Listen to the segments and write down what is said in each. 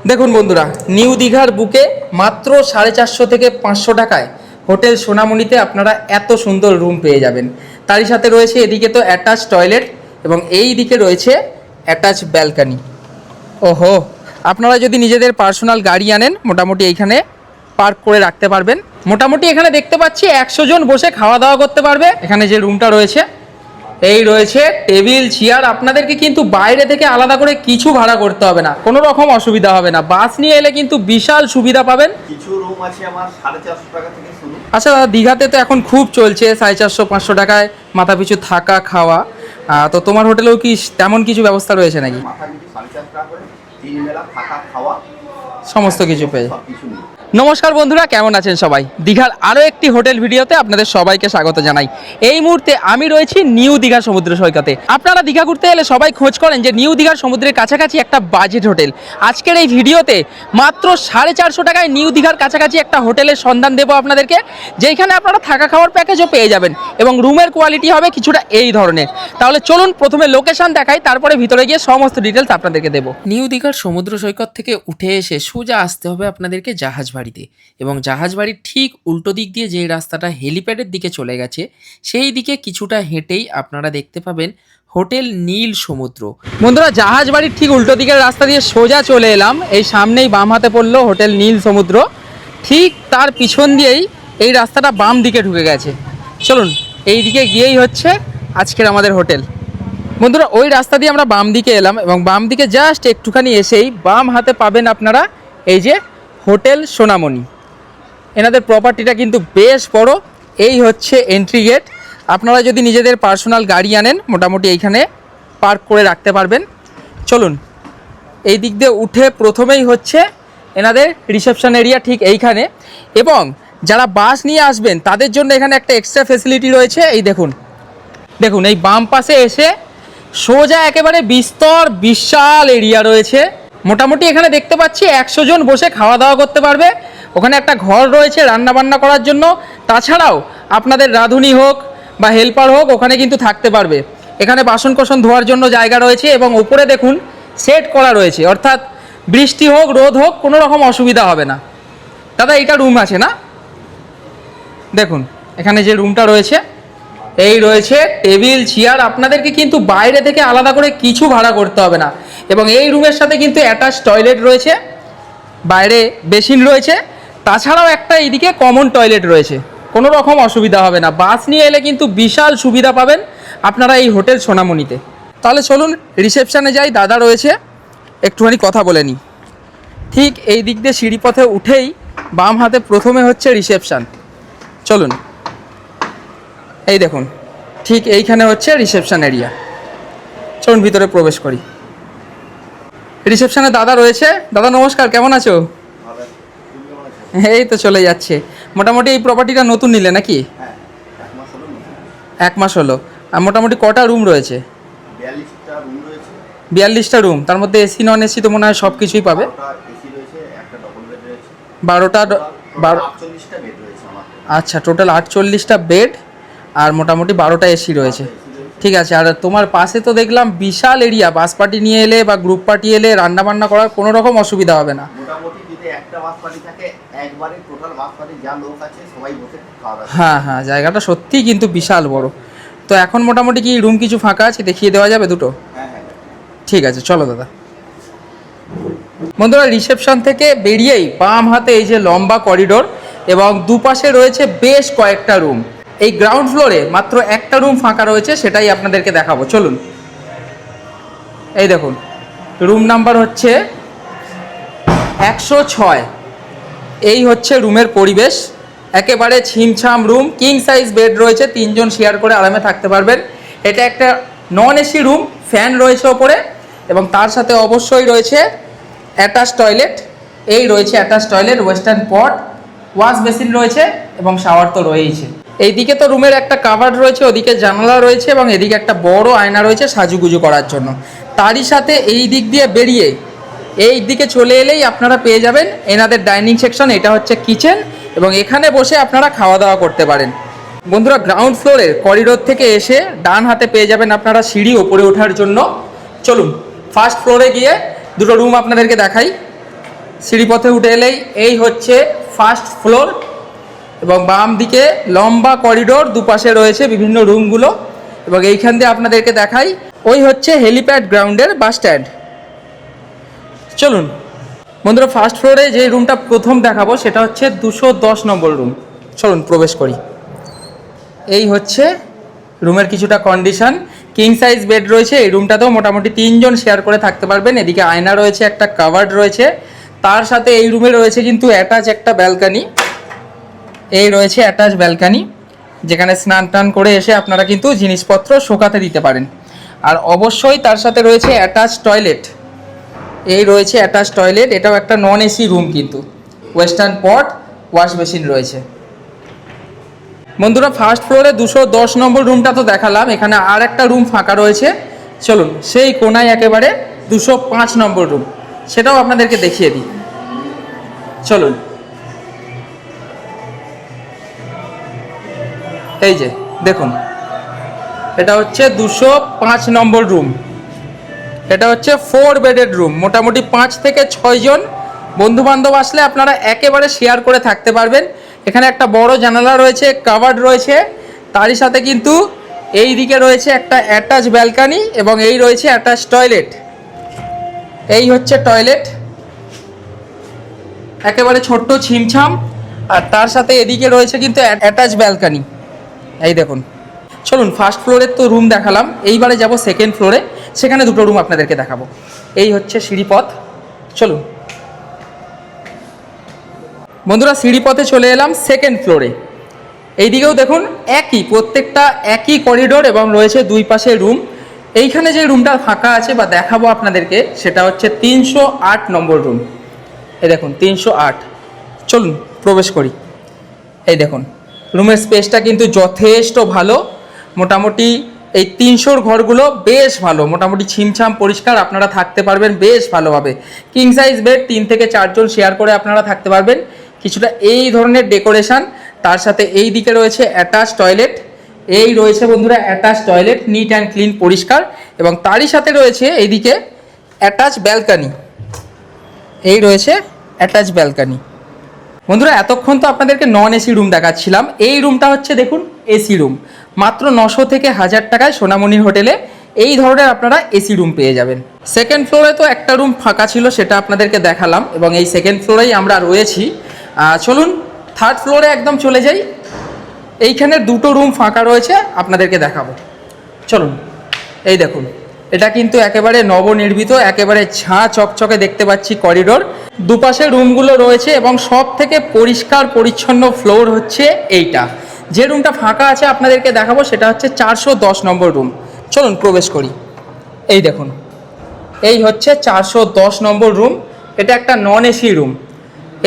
দেখুন বন্ধুরা, নিউ দীঘার বুকে মাত্র 450 থেকে 500 টাকায় হোটেল সোনামণিতে আপনারা এত সুন্দর রুম পেয়ে যাবেন। তারই সাথে রয়েছে এদিকে তো অ্যাটাচ টয়লেট এবং এই দিকে রয়েছে অ্যাটাচ ব্যালকনি। ওহো, আপনারা যদি নিজেদের পার্সোনাল গাড়ি আনেন মোটামুটি এইখানে পার্ক করে রাখতে পারবেন। মোটামুটি এখানে দেখতে পাচ্ছি 100 জন বসে খাওয়া দাওয়া করতে পারবে। এখানে যে রুমটা রয়েছে এই রয়েছে টেবিল চেয়ার। আপনাদেরকে কিন্তু বাইরে থেকে আলাদা করে কিছু ভাড়া করতে হবে না, কোনো রকম অসুবিধা হবে না। বাস নিয়ে এলে কিন্তু বিশাল সুবিধা পাবেন। কিছু রুম আছে আমার 450 টাকা থেকে শুরু। আচ্ছা দাদা, দীঘাতে তো এখন খুব চলছে 450-500 টাকায় মাথা পিছু থাকা খাওয়া। তো তোমার হোটেলেও কি তেমন কিছু ব্যবস্থা রয়েছে নাকি? মাথা পিছু 450 টাকা করে 3 বেলা থাকা খাওয়া সমস্ত কিছু পেয়ে। সবকিছু নিয়ে। নমস্কার বন্ধুরা, কেমন আছেন সবাই? দীঘার আরও একটি হোটেল ভিডিওতে আপনাদের সবাইকে স্বাগত জানাই। এই মুহূর্তে আমি রয়েছি নিউ দীঘা সমুদ্র সৈকতে। আপনারা দীঘা ঘুরতে এলে সবাই খোঁজ করেন যে নিউ দীঘার সমুদ্রের কাছাকাছি একটা বাজেট হোটেল। আজকের এই ভিডিওতে মাত্র 450 টাকায় নিউ দীঘার কাছাকাছি একটা হোটেলের সন্ধান দেবো আপনাদেরকে, যেখানে আপনারা থাকা খাওয়ার প্যাকেজও পেয়ে যাবেন এবং রুমের কোয়ালিটি হবে কিছুটা এই ধরনের। তাহলে চলুন প্রথমে লোকেশন দেখাই, তারপরে ভিতরে গিয়ে সমস্ত ডিটেলস আপনাদেরকে দেবো। নিউ দীঘার সমুদ্র সৈকত থেকে উঠে এসে সোজা আসতে হবে আপনাদেরকে জাহাজ বাড়িতে, এবং জাহাজ বাড়ির ঠিক উল্টো দিক দিয়ে যে রাস্তাটা হেলিপ্যাডের দিকে চলে গেছে সেই দিকে কিছুটা হেঁটেই আপনারা দেখতে পাবেন হোটেল নীল সমুদ্র। বন্ধুরা, জাহাজ বাড়ির ঠিক উল্টো দিকের রাস্তা দিয়ে সোজা চলে এলাম, এই সামনেই বাম হাতে পড়লো হোটেল নীল সমুদ্র। ঠিক তার পিছন দিয়েই এই রাস্তাটা বাম দিকে ঢুকে গেছে। চলুন এই দিকে গিয়েই হচ্ছে আজকের আমাদের হোটেল। বন্ধুরা, ওই রাস্তা দিয়ে আমরা বাম দিকে এলাম এবং বাম দিকে জাস্ট একটুখানি এসেই বাম হাতে পাবেন আপনারা এই যে হোটেল সোনামণি। এনাদের প্রপার্টিটা কিন্তু বেশ বড়। এই হচ্ছে এন্ট্রি গেট। আপনারা যদি নিজেদের পার্সোনাল গাড়ি আনেন মোটামুটি এইখানে পার্ক করে রাখতে পারবেন। চলুন এই দিক দিয়ে উঠে প্রথমেই হচ্ছে এনাদের রিসেপশন এরিয়া ঠিক এইখানে, এবং যারা বাস নিয়ে আসবেন তাদের জন্য এখানে একটা এক্সট্রা ফেসিলিটি রয়েছে। এই দেখুন দেখুন, এই বাম পাশে এসে সোজা একেবারে বিস্তর বিশাল এরিয়া রয়েছে। মোটামুটি এখানে দেখতে পাচ্ছি 100 জন বসে খাওয়া দাওয়া করতে পারবে। ওখানে একটা ঘর রয়েছে রান্না বান্না করার জন্য। তাছাড়াও আপনাদের রাঁধুনি হোক বা হেল্পার হোক ওখানে কিন্তু থাকতে পারবে। এখানে বাসন কোসন ধোয়ার জন্য জায়গা রয়েছে এবং ওপরে দেখুন সেট করা রয়েছে, অর্থাৎ বৃষ্টি হোক রোদ হোক কোনো রকম অসুবিধা হবে না। দাদা, এটা রুম আছে না? দেখুন এখানে যে রুমটা রয়েছে এই রয়েছে টেবিল চেয়ার। আপনাদেরকে কিন্তু বাইরে থেকে আলাদা করে কিছু ভাড়া করতে হবে না, এবং এই রুমের সাথে কিন্তু অ্যাটাচ টয়লেট রয়েছে, বাইরে বেসিন রয়েছে, তাছাড়াও একটা এইদিকে কমন টয়লেট রয়েছে। কোনো রকম অসুবিধা হবে না। বাস নিয়ে এলে কিন্তু বিশাল সুবিধা পাবেন আপনারা এই হোটেল সোনামণিতে। তাহলে চলুন রিসেপশানে যাই, দাদা রয়েছে, একটুখানি কথা বলে নিই। ঠিক এই দিক দিয়ে সিঁড়িপথে উঠেই বাম হাতে প্রথমে হচ্ছে রিসেপশান। চলুন এই দেখুন ঠিক এইখানে হচ্ছে রিসেপশন এরিয়া। চলুন ভিতরে প্রবেশ করি। রিসেপশনে দাদা রয়েছে। দাদা নমস্কার, কেমন আছো? এই তো চলে যাচ্ছে। মোটামুটি এই প্রপার্টিটা নতুন নিলে নাকি? হ্যাঁ, 1 মাস হলো। আর মোটামুটি কটা রুম রয়েছে? 42টা রুম রয়েছে। 42টা রুম, তার মধ্যে এসি নন এসি তো মনে হয় সব কিছুই পাবে। এসি রয়েছে, একটা ডবল বেড রয়েছে। 12টা 48টা বেড রয়েছে আমার। আচ্ছা, টোটাল 48টা বেড আর মোটামুটি 12টা এসি রয়েছে। ঠিক আছে। আর তোমার পাশে তো দেখলাম বিশাল এরিয়া, বাস পার্টি নিয়ে এলে বা গ্রুপ পার্টি এলে রান্না বান্না করার কোনো রকম অসুবিধা হবে না। মোটামুটি যদি একটা বাস পার্টি থাকে একবারে টোটাল বাস পার্টি যা লোক আছে সবাই বসে খাওয়া দাওয়া। হ্যাঁ হ্যাঁ, জায়গাটা সত্যিই কিন্তু বিশাল বড়। তো এখন মোটামুটি কি রুম কিছু ফাঁকা আছে, দেখিয়ে দেওয়া যাবে দুটো? হ্যাঁ হ্যাঁ, ঠিক আছে, চলো দাদা। বন্ধুরা, রিসেপশন থেকে বেরিয়েই বাম হাতে এই যে লম্বা করিডোর এবং দুপাশে রয়েছে বেশ কয়েকটা রুম। এই গ্রাউন্ড ফ্লোরে মাত্র একটা রুম ফাঁকা রয়েছে, সেটাই আপনাদেরকে দেখাবো। চলুন এই দেখুন, রুম নাম্বার হচ্ছে 106। এই হচ্ছে রুমের পরিবেশ, একেবারে ছিমছাম রুম। কিং সাইজ বেড রয়েছে, 3 জন শেয়ার করে আরামে থাকতে পারবেন। এটা একটা নন এসি রুম, ফ্যান রয়েছে ওপরে এবং তার সাথে অবশ্যই রয়েছে অ্যাটাচ টয়লেট। এই রয়েছে অ্যাটাচ টয়লেট, ওয়েস্টার্ন পট, ওয়াশ বেসিন রয়েছে এবং শাওয়ার তো রয়েইছে। এইদিকে তো রুমের একটা কাভার্ড রয়েছে, ওদিকে জানালা রয়েছে এবং এদিকে একটা বড় আয়না রয়েছে সাজুগুজু করার জন্য। তারই সাথে এই দিক দিয়ে বেরিয়ে এই দিকে চলে এলেই আপনারা পেয়ে যাবেন এনাদের ডাইনিং সেকশন। এটা হচ্ছে কিচেন এবং এখানে বসে আপনারা খাওয়া দাওয়া করতে পারেন। বন্ধুরা, গ্রাউন্ড ফ্লোরের করিডোর থেকে এসে ডান হাতে পেয়ে যাবেন আপনারা সিঁড়ি ওপরে ওঠার জন্য। চলুন ফার্স্ট ফ্লোরে গিয়ে দুটো রুম আপনাদেরকে দেখাই। সিঁড়িপথে উঠে এলেই এই হচ্ছে ফার্স্ট ফ্লোর এবং বাম দিকে লম্বা করিডোর, দুপাশে রয়েছে বিভিন্ন রুমগুলো এবং এইখান দিয়ে আপনাদেরকে দেখাই ওই হচ্ছে হেলিপ্যাড গ্রাউন্ডের বাস স্ট্যান্ড। চলুন বন্ধুরা, ফার্স্ট ফ্লোরে যে রুমটা প্রথম দেখাবো সেটা হচ্ছে 210 নম্বর রুম। চলুন প্রবেশ করি। এই হচ্ছে রুমের কিছুটা কন্ডিশন। কিং সাইজ বেড রয়েছে এই রুমটাতেও, মোটামুটি 3 জন শেয়ার করে থাকতে পারবেন। এদিকে আয়না রয়েছে, একটা কাভার্ড রয়েছে, তার সাথে এই রুমে রয়েছে কিন্তু অ্যাটাচ একটা ব্যালকানি। এই রয়েছে অ্যাটাচ ব্যালকানি, যেখানে স্নান টান করে এসে আপনারা কিন্তু জিনিসপত্র শোকাতে দিতে পারেন। আর অবশ্যই তার সাথে রয়েছে অ্যাটাচ টয়লেট। এই রয়েছে অ্যাটাচ টয়লেট, এটাও একটা নন এসি রুম কিন্তু। ওয়েস্টার্ন পট, ওয়াশ বেসিন রয়েছে। বন্ধুরা, ফার্স্ট ফ্লোরে 210 নম্বর রুমটা তো দেখালাম, এখানে আর একটা রুম ফাঁকা রয়েছে। চলুন সেই কোনায় একেবারে 205 নম্বর রুম, সেটাও আপনাদেরকে দেখিয়ে দিই। চলুন, এই যে দেখুন, এটা হচ্ছে 205 নম্বর রুম। এটা হচ্ছে 4 বেডেড রুম, মোটামুটি 5 থেকে 6 জন বন্ধুবান্ধব আসলে আপনারা একেবারে শেয়ার করে থাকতে পারবেন। এখানে একটা বড় জানালা রয়েছে, কাভার্ড রয়েছে, তারই সাথে কিন্তু এই দিকে রয়েছে একটা অ্যাটাচ ব্যালকানি এবং এই রয়েছে অ্যাটাচ টয়লেট। এই হচ্ছে টয়লেট, একেবারে ছোট্ট ছিমছাম, আর তার সাথে এদিকে রয়েছে কিন্তু অ্যাটাচ ব্যালকানি। এই দেখুন। চলুন, ফার্স্ট ফ্লোরের তো রুম দেখালাম, এইবারে যাব সেকেন্ড ফ্লোরে, সেখানে দুটো রুম আপনাদেরকে দেখাবো। এই হচ্ছে সিঁড়িপথ। চলুন বন্ধুরা, সিঁড়িপথে চলে এলাম সেকেন্ড ফ্লোরে। এইদিকেও দেখুন প্রত্যেকটা একই করিডোর এবং রয়েছে দুই পাশে রুম। এইখানে যে রুমটা ফাঁকা আছে বা দেখাবো আপনাদেরকে সেটা হচ্ছে 308 নম্বর রুম। এই দেখুন 308। চলুন প্রবেশ করি। এই দেখুন, রুমের স্পেসটা কিন্তু যথেষ্ট ভালো। মোটামুটি এই 300 ঘরগুলো বেশ ভালো, মোটামুটি ছিমছাম পরিষ্কার, আপনারা থাকতে পারবেন বেশ ভালোভাবে। কিং সাইজ বেড, 3 থেকে 4 জন শেয়ার করে আপনারা থাকতে পারবেন। কিছুটা এই ধরনের ডেকোরেশন, তার সাথে এই দিকে রয়েছে অ্যাটাচ টয়লেট। এই রয়েছে বন্ধুরা attach toilet, neat and clean, পরিষ্কার, এবং তারই সাথে রয়েছে এইদিকে অ্যাটাচ ব্যালকানি। এই রয়েছে অ্যাটাচ ব্যালকানি। বন্ধুরা, এতক্ষণ তো আপনাদেরকে নন এসি রুম দেখাচ্ছিলাম, এই রুমটা হচ্ছে দেখুন এসি রুম। মাত্র 900 থেকে 1000 টাকায় সোনামণির হোটেলে এই ধরনের আপনারা এসি রুম পেয়ে যাবেন। সেকেন্ড ফ্লোরে তো একটা রুম ফাঁকা ছিল, সেটা আপনাদেরকে দেখালাম, এবং এই সেকেন্ড ফ্লোরেই আমরা রয়েছি। চলুন থার্ড ফ্লোরে একদম চলে যাই। এইখানে দুটো রুম ফাঁকা রয়েছে, আপনাদেরকে দেখাবো। চলুন, এই দেখুন, এটা কিন্তু একেবারে নবনির্মিত, একেবারে ঝাঁ চকচকে দেখতে পাচ্ছি করিডোর। দুপাশে রুমগুলো রয়েছে এবং সব থেকে পরিষ্কার পরিচ্ছন্ন ফ্লোর হচ্ছে এইটা। যে রুমটা ফাঁকা আছে আপনাদেরকে দেখাবো সেটা হচ্ছে 410 নম্বর রুম। চলুন প্রবেশ করি। এই দেখুন, এই হচ্ছে 410 নম্বর রুম। এটা একটা নন এসি রুম।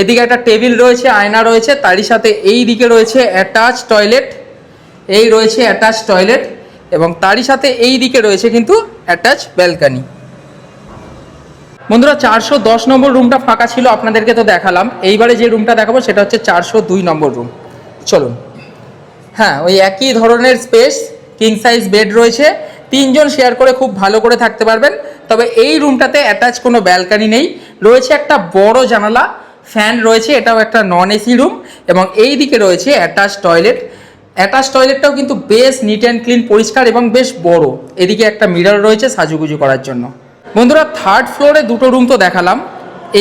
এদিকে একটা টেবিল রয়েছে, আয়না রয়েছে, তারই সাথে এই দিকে রয়েছে অ্যাটাচ টয়লেট। এই রয়েছে অ্যাটাচ টয়লেট এবং তারই সাথে এই দিকে রয়েছে কিন্তু অ্যাটাচ ব্যালকানি। বন্ধুরা, 410 নম্বর রুমটা ফাঁকা ছিল, আপনাদেরকে তো দেখালাম। এইবারে যে রুমটা দেখাবো সেটা হচ্ছে 402 নম্বর রুম। চলুন। হ্যাঁ, ওই একই ধরনের স্পেস, কিং সাইজ বেড রয়েছে, 3 জন শেয়ার করে খুব ভালো করে থাকতে পারবেন। তবে এই রুমটাতে অ্যাটাচ কোনো ব্যালকানি নেই, রয়েছে একটা বড় জানালা, ফ্যান রয়েছে, এটাও একটা নন এসি রুম, এবং এই দিকে রয়েছে অ্যাটাচ টয়লেট। অ্যাটাচ টয়লেটটাও কিন্তু বেশ নিট অ্যান্ড ক্লিন, পরিষ্কার এবং বেশ বড়। এদিকে একটা মিরর রয়েছে সাজুগুজু করার জন্য। বন্ধুরা, থার্ড ফ্লোরে দুটো রুম তো দেখালাম,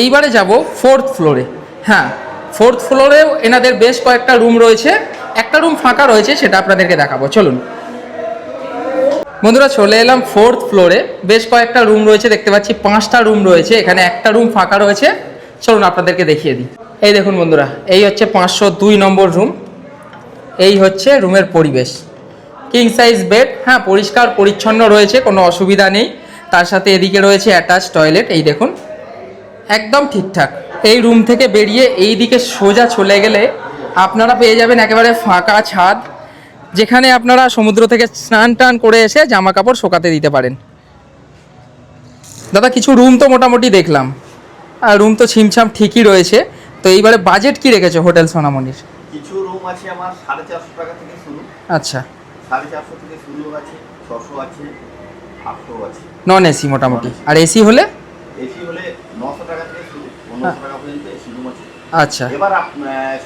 এইবারে যাব ফোর্থ ফ্লোরে। হ্যাঁ, ফোর্থ ফ্লোরেও এনাদের বেশ কয়েকটা রুম রয়েছে, একটা রুম ফাঁকা রয়েছে, সেটা আপনাদেরকে দেখাবো। চলুন বন্ধুরা, চলে এলাম ফোর্থ ফ্লোরে। বেশ কয়েকটা রুম রয়েছে, দেখতে পাচ্ছি 5টা রুম রয়েছে, এখানে একটা রুম ফাঁকা রয়েছে। চলুন আপনাদেরকে দেখিয়ে দিই। এই দেখুন বন্ধুরা, এই হচ্ছে 502 নম্বর রুম। এই হচ্ছে রুমের পরিবেশ, কিং সাইজ বেড, হ্যাঁ পরিষ্কার পরিচ্ছন্ন রয়েছে, কোনো অসুবিধা নেই। তার সাথে এদিকে রয়েছে অ্যাটাচ টয়লেট, এই দেখুন একদম ঠিকঠাক। এই রুম থেকে বেরিয়ে এই দিকে সোজা চলে গেলে আপনারা পেয়ে যাবেন একেবারে ফাঁকা ছাদ, যেখানে আপনারা সমুদ্র থেকে স্নান টান করে এসে জামা কাপড় শোকাতে দিতে পারেন। দাদা, কিছু রুম তো মোটামুটি দেখলাম, আর রুম তো ছিমছাম ঠিকই রয়েছে, তো এইবারে বাজেট কি রেখেছো হোটেল সোনামণির? কিছু রুম আছে আমার 450 টাকা থেকে শুরু। আচ্ছা, 450 থেকে শুরু আছে, 600 আছে, 800 আছে। নন এসি মোটামুটি, আর এসি হলে? এসি হলে 900 টাকা থেকে শুরু, 1500 টাকা পর্যন্ত এসি রুম আছে। আচ্ছা এবার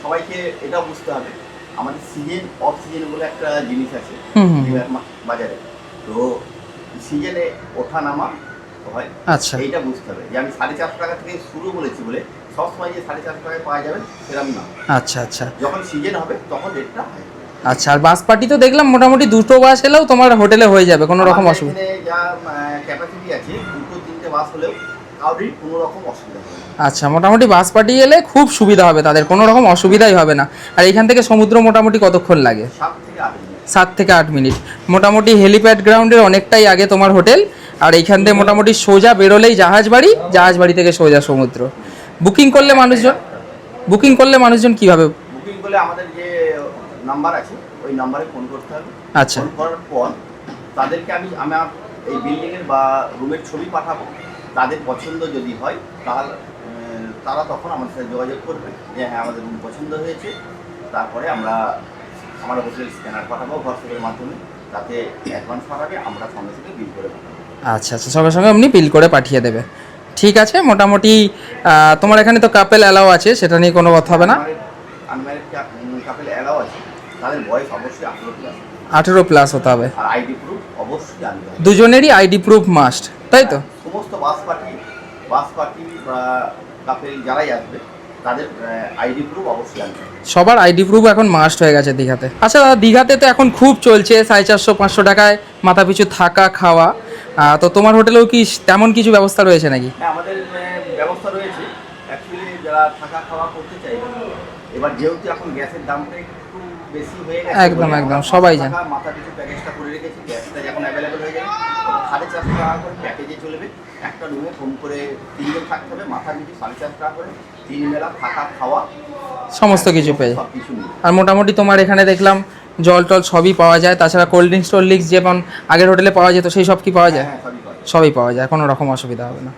সবাইকে এটা বুঝতে হবে, আমাদের সিজন অফ সিজন বলে একটা জিনিস আছে বাজারে। তো সিজনে ওঠা নামা হয়, আচ্ছা এইটা বুঝতে হবে যে আমি 450 টাকা থেকে শুরু বলেছি বলে সবসময় যে 450 টাকায় পাওয়া যাবে সেরকম না। আচ্ছা আচ্ছা যখন সিজন হবে তখন রেটটা হয়। আচ্ছা। আর বাস পার্টি তো দেখলাম মোটামুটি দুটো বাস এলেও তোমার হোটেলে হয়ে যাবে, কোনো রকম আমাদের অসুবিধা? এখানে যা ক্যাপাসিটি আছে 2-3টে বাস হলেও কাউরির কোনো রকম অসুবিধা হবে না। আচ্ছা, মোটামুটি বাস পার্টি এলে খুব সুবিধা হবে তাদের, কোনো রকম অসুবিধাই হবে না। আর এখান থেকে সমুদ্র মোটামুটি কতক্ষণ লাগে? 7 থেকে 8 মিনিট। 7 থেকে 8 মিনিট। মোটামুটি হেলিপ্যাড গ্রাউন্ডের অনেকটাই আগে তোমার হোটেল, আর এইখান থেকে মোটামুটি সোজা বেরোলেই জাহাজ বাড়ি থেকে সোজা সমুদ্র। বুকিং করলে মানুষজন কীভাবে? বুকিং করলে আমাদের যে নাম্বার আছে ওই নাম্বারে ফোন করতে হবে। আচ্ছা ফোন করার পর তাদেরকে আমার এই বিল্ডিংয়ের বা রুমের ছবি পাঠাবো। তাদের পছন্দ যদি হয় তাহলে তারা তখন আমাদের সাথে যোগাযোগ করবে যে হ্যাঁ আমাদের রুম পছন্দ হয়েছে। তারপরে আমরা আমার হোটেল স্ক্যানার পাঠাবো হোয়াটসঅ্যাপের মাধ্যমে, তাতে অ্যাডভান্স পাঠাবে, আমরা সঙ্গে সঙ্গে বিল করে পাঠাবো। আচ্ছা আচ্ছা, সঙ্গে সঙ্গে আপনি বিল করে পাঠিয়ে দেবে। ঠিক আছে, মোটামুটি তোমার এখানে তো কাপেল অ্যালাও আছে, সেটা নিয়ে কোনো কথা হবে না? আনম্যারিড কাপেল অ্যালাও আছে, তাদের বয়স অবশ্যই 18+। 18+ হতে হবে। আর আইডি প্রুফ অবশ্যই আনতে হবে। দুজনেরই আইডি প্রুফ মাস্ট, তাই তো? সমস্ত বাস পার্টি বা কাপেল যারাই আসবে তাদের আইডি প্রুফ অবশ্যই আনতে হবে। সবার আইডি প্রুফ এখন মাস্ট হয়ে গেছে দীঘাতে। আচ্ছা দাদা, দীঘাতে তো এখন খুব চলছে 450-500 টাকায় মাথা পিছু থাকা খাওয়া, তো তোমার হোটেলেও কি তেমন কিছু ব্যবস্থা রয়েছে নাকি? হ্যাঁ, আমাদের ব্যবস্থা রয়েছে। অ্যাকচুয়ালি যারা থাকা খাওয়া করতে চাইবে, এবার যেহেতু এখন গ্যাসের দামটা একটু বেশি হয়ে গেছে, একদম সবাই জানে। মাথা পিছু প্যাকেজটা করে রেখেছি, গ্যাসটা যখন অ্যাভেলেবেল হয়ে যাবে 450 টাকা করে প্যাকেজে চলবে। একটা রুমে ফোন করে 3 জন থাকতে হবে, মাথা পিছু 450 টাকা করে 3 বেলা থাকা খাওয়া সমস্ত কিছু পেয়ে। সব কিছু নিয়ে। আর মোটামুটি তোমার এখানে দেখলাম জল টল সবই পাওয়া যায়, তাছাড়া কোল্ড ড্রিঙ্কস যেমন আগের হোটেলে পাওয়া যেত সেই সব কি পাওয়া যায়? হ্যাঁ, সবই পাওয়া যায়। সবই পাওয়া যায়, কোনো রকম অসুবিধা হবে না।